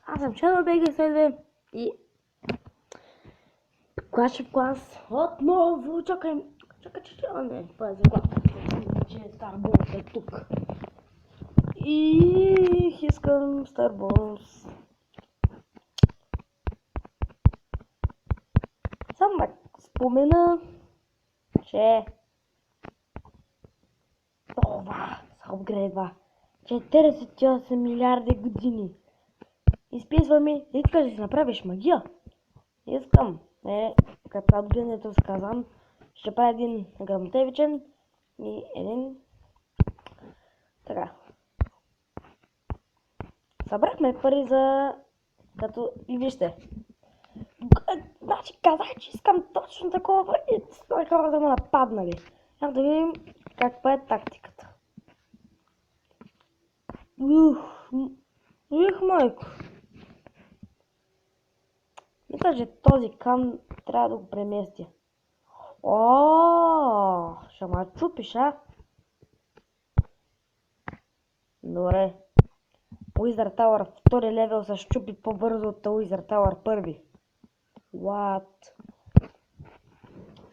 Аз съм Channel BG Следве и Clash of Clans отново. Чакай, не, това е заглавка, че Starballs е тук. И искам Starballs. Само да спомена, че това се апгрейдва 48 милиарди години. Изписва ми, искаш да си направиш магия? Искам. Като отгледането сказам, ще правя един грамотевичен и един така. Събрахме пари за... като... и вижте. Значи казах, че искам точно такова и хората ме нападнали. Трябва да видим каква е тактиката. Майко. Мисля, че този кам трябва да го преместя. Ще ме чупиш, а? Добре. Wizard Tower втори левел се щупи по-бързо от Wizard Tower първи. What?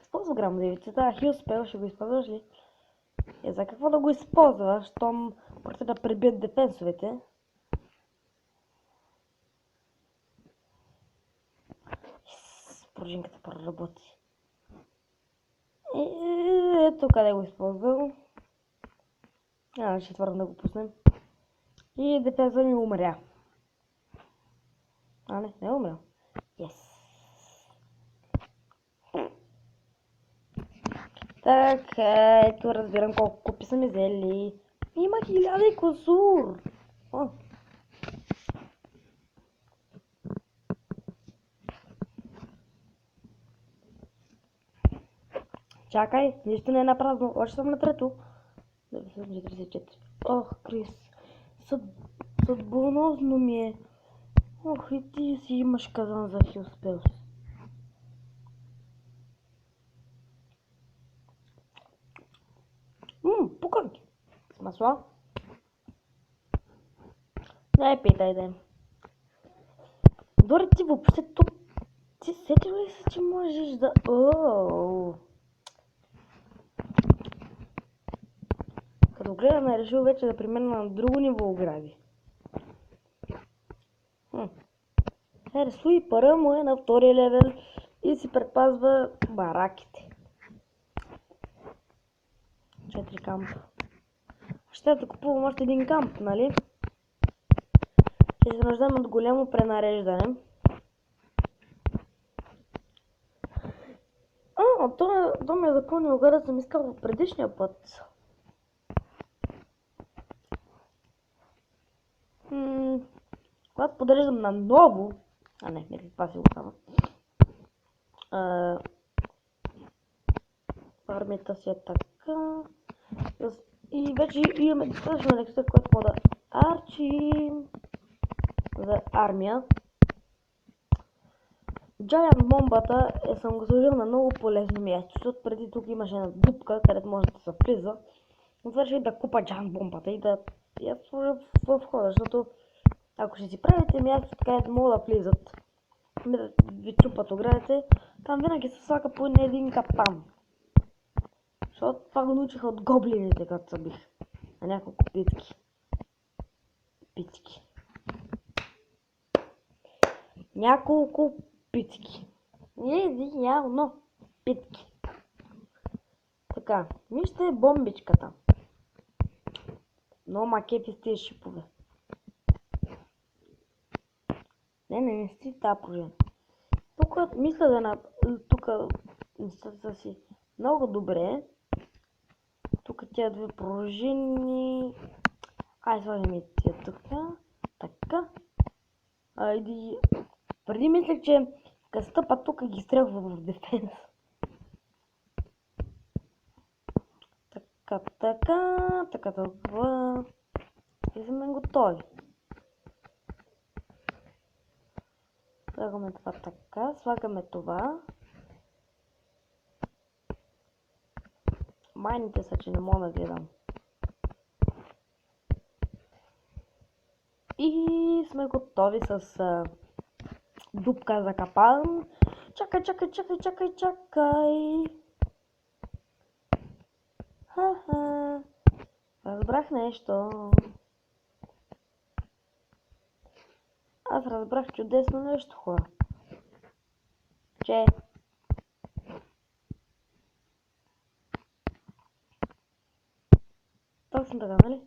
Използва грамотевицата, хил спел, ще го използваш ли? За какво да го използваш, щом просто да пребият дефенсовете? Пружинката проработи. Ето къде го използвам. Ще твърдо да го пуснем. И дефенса ми умря. Не е умрял. Yes. Така, ето разбирам колко купи са ми взели. Има 1000 косур. Чакай, нищо не е напразно. Още съм на трето. 944. Ох, Крис. Съдбонозно ми е. Ох, и ти си имаш казан за хилспелс. Пуканки. С масло. Не питай, да. Дори ти въобще тук. Ти сетил ли се, че можеш да... Като гледам е решил вече да премина на друго ниво огради. Суипъра му е на втория левел и си предпазва бараките. 4 кампа. Ще да купувам още един камп, нали? Ще се нуждам от голямо пренареждане. То ми е запълнил гара, съм искал в предишния път. Когато подреждам на ново... не това си го става. Армията си е така. И вече имаме достатъчно лекция, което мога да арчим за армия. Giant бомбата съм го сложил на много полезно място, защото преди тук имаше една дупка, където може да се влиза. Но това ще да купа Giant бомбата и да я сложа в входа, защото ако ще си правите място така, да могат да влизат, да ви чупат оградите, там винаги се слага по един капан. Защото това го научиха от гоблините, като са бих. На няколко питки. Няколко питки. Явно питки. Така, вижте бомбичката. Но макети с тези шипове. Не си тази пружина. Тук мисля да тук са си много добре. Тук тия две пружини. Слагаме тия тук. Така. Преди мислех, че като стъпа тук ги стрелва в дефенс. Така. И сме готови. Слагаме това така, слагаме това. Майните са, че не мога да гледам. И И сме готови с дупка за капан. Чакай. Ха-ха. Разбрах нещо. Аз разбрах чудесно нещо, хора. Че точно така, нали?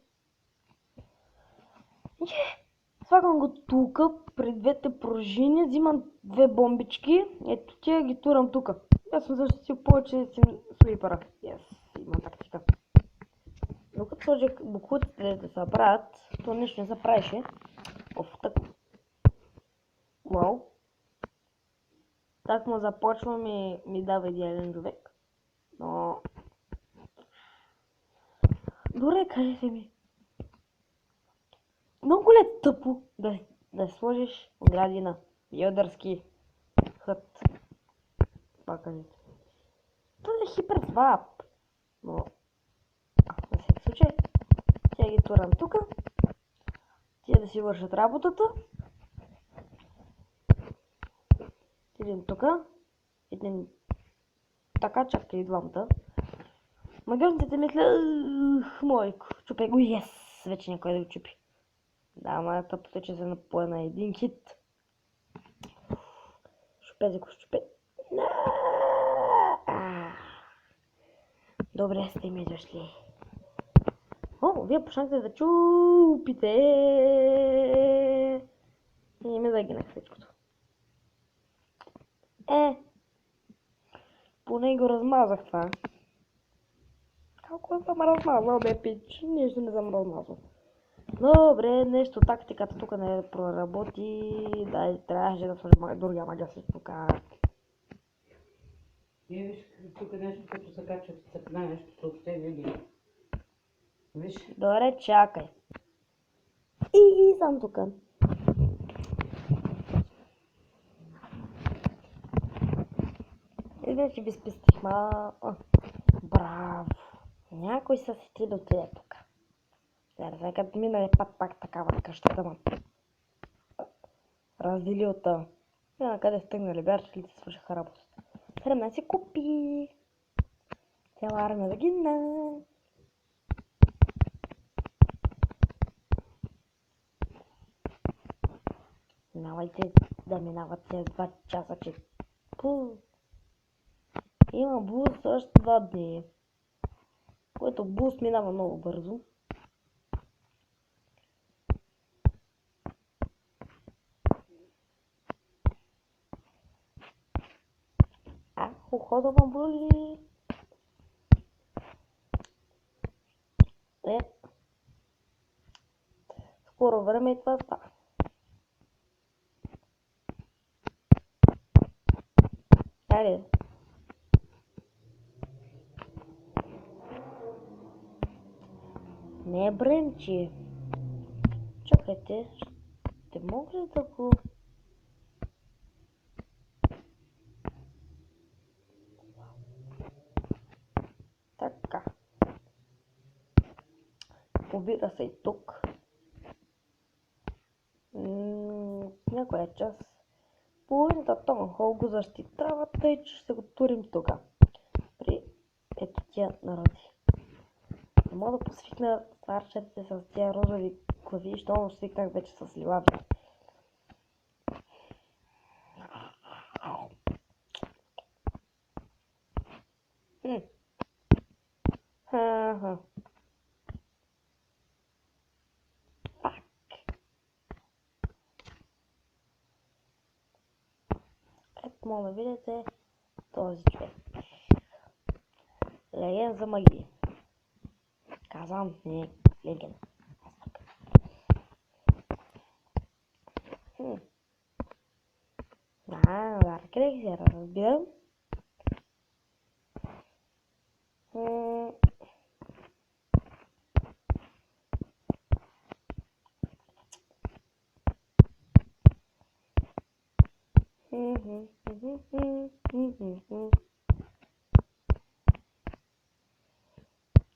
Слагам го тук, при двете пружини, взимам две бомбички, ето тия ги турам тук. Аз съм защитил повече слипъра. Yes, има тактика. Докато сложих буквите да се правят, то нещо не се правеше. Так. Вау. Так му започвам и ми дава идеален човек. Но... Добре, кажете ми. Много ли е тъпо да сложиш огради на йодърски хът? Това кажете. Това е хиперсвап. Но... на всеки случай, тя ги турам тук. Тия да си вършат работата. Един тук. Един така, чакай двамата. Магиосниците мисля... Мойко, чупе го, ес! Вече някой да го чупи. Да, ама тъпото, че се напоя на един хит. Щупе. Добре сте ми дошли. О, вие почнахте да чупите. И ми загинах всичкото. Поне го размазах това. Колко съм размазал, бе, пич? Нищо не съм размазал. Добре, нещо тактиката тук не проработи. Дай, трябваше да сложим другия магазин тук. Виж, тук нещо като се качва в цепна, нещо съобщение ги. Виж. Добре, чакай. И съм тук. И вече ви спестих, браво. Някой са сети да отиде тук. Сега като минали пак такава къщата ма. Раздели от това. На къде стигнали бярче ли си свършиха работата. Храна си купи. Цяла армия загина. Минавайте да минават тези 2 часа, че... Има буст още 2 дни. Който буст минава много бързо. Ухода ма боли. Скоро време и това става. Айде. Не брънчи. Чакайте. Ще мога ли да го... Така. Побира се и тук. Някоя част. Половината тонхол го защитава, тъй че ще го турим тук. При ето тия народи. Не мога да посвикна арчерите с тия розови глави, защото свикнах вече с лилави. Пак. Ето мога да видите този човек. Леген за магия. Казвам, не е леген. Да, къде се разбирам.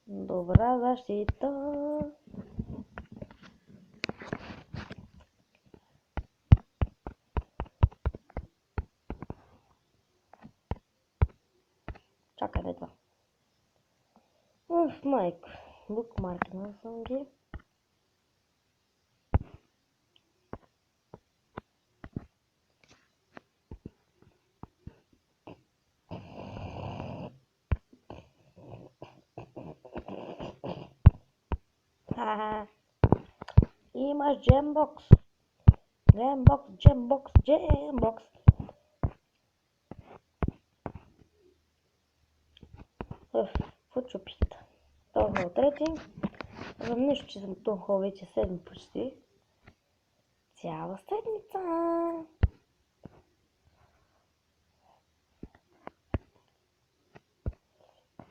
Добра защита. Къде е това? Уф, майко. Букмаркнал съм ги. Ха-ха. Имаш джембокс. Джембокс, джембокс, джембокс. Какво чупихте? Това е трети. За нищо, че съм този хол вече 7 почти. Цяла седмица.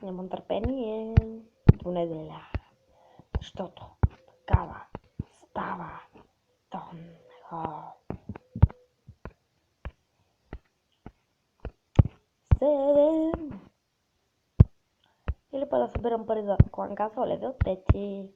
Нямам търпение до неделя. Защото такава става тон хол. 7. Или па да събирам пари за клан каса, левел 5.